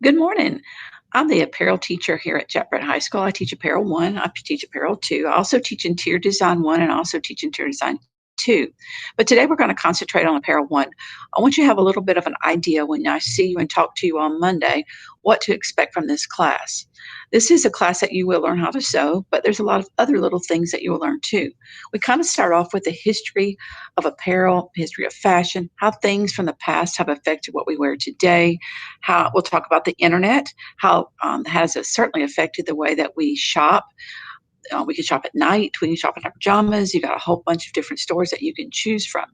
Good morning. I'm the apparel teacher here at JetBrett High School. I teach Apparel 1, I teach Apparel 2. I also teach Interior Design 1 and I also teach Interior Design 2. But today we're going to concentrate on Apparel 1. I want you to have a little bit of an idea when I see you and talk to you on Monday what to expect from this class. This is a class that you will learn how to sew, but there's a lot of other little things that you will learn too. We kind of start off with the history of apparel, history of fashion, how things from the past have affected what we wear today. How we'll talk about the internet, how has it certainly affected the way that we shop. We can shop at night, we can shop in our pajamas. You got a whole bunch of different stores that you can choose from.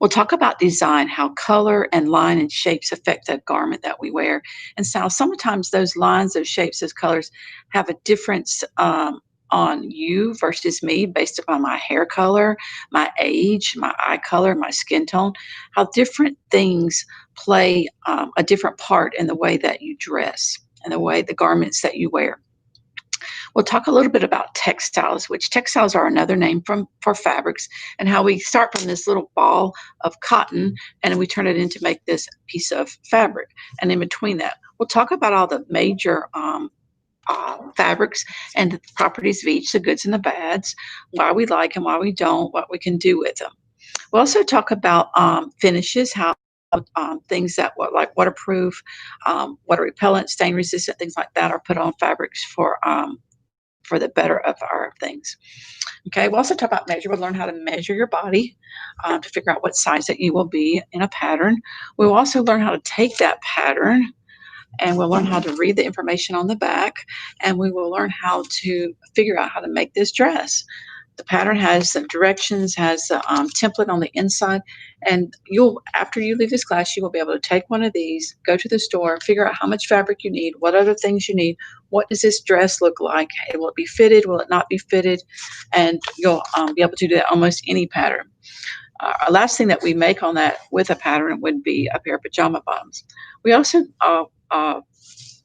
We'll talk about design, how color and line and shapes affect the garment that we wear. And so sometimes those lines, those shapes, those colors have a difference on you versus me based upon my hair color, my age, my eye color, my skin tone, how different things play a different part in the way that you dress and the way the garments that you wear. We'll talk a little bit about textiles, which textiles are another name for fabrics, and how we start from this little ball of cotton and we turn it into make this piece of fabric. And in between that, we'll talk about all the major fabrics and the properties of each, the goods and the bads, why we like them, why we don't, what we can do with them. We'll also talk about finishes, how things that were like waterproof, water repellent, stain resistant, things like that are put on fabrics for the better of our things. Okay, we'll also talk about measure. We'll learn how to measure your body to figure out what size that you will be in a pattern. We'll also learn how to take that pattern and we'll learn how to read the information on the back and we will learn how to figure out how to make this dress. The pattern has the directions, has the template on the inside, and after you leave this class, you will be able to take one of these, go to the store, figure out how much fabric you need, what other things you need, what does this dress look like, will it be fitted, will it not be fitted, and you'll be able to do that almost any pattern. Last thing that we make on that with a pattern would be a pair of pajama bottoms. We also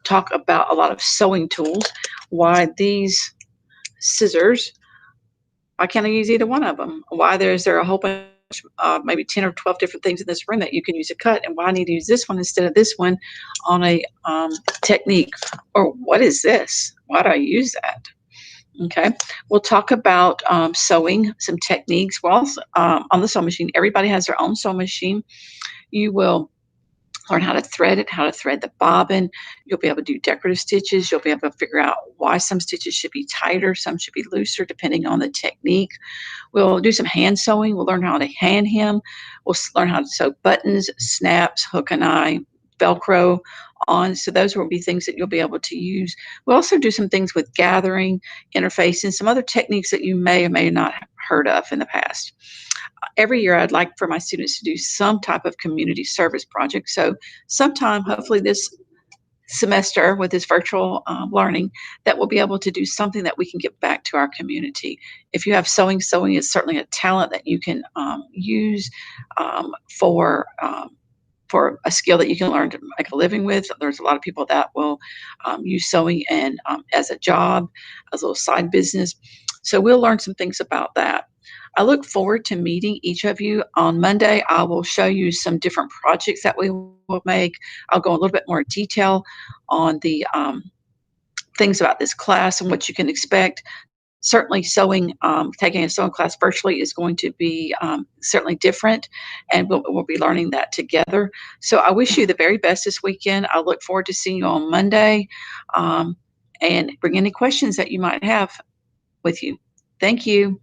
talk about a lot of sewing tools, why these scissors, why can't I use either one of them? Why is there a whole bunch, maybe 10 or 12 different things in this room that you can use to cut? And why I need to use this one instead of this one on a technique? Or what is this? Why do I use that? Okay. We'll talk about sewing, some techniques. Well, also, on the sewing machine, everybody has their own sewing machine. You will learn how to thread it, how to thread the bobbin. You'll be able to do decorative stitches. You'll be able to figure out why some stitches should be tighter, some should be looser, depending on the technique. We'll do some hand sewing. We'll learn how to hand hem. We'll learn how to sew buttons, snaps, hook and eye, Velcro on. So those will be things that you'll be able to use. We'll also do some things with gathering, interfacing, some other techniques that you may or may not have heard of in the past. Every year I'd like for my students to do some type of community service project. So sometime, hopefully this semester with this virtual learning, that we'll be able to do something that we can give back to our community. If you have sewing, sewing is certainly a talent that you can use for a skill that you can learn to make a living with. There's a lot of people that will use sewing and as a job, as a little side business. So we'll learn some things about that. I look forward to meeting each of you on Monday. I will show you some different projects that we will make. I'll go a little bit more detail on the things about this class and what you can expect. Certainly sewing, taking a sewing class virtually is going to be certainly different, and we'll be learning that together. So I wish you the very best this weekend. I look forward to seeing you on Monday, and bring any questions that you might have with you. Thank you.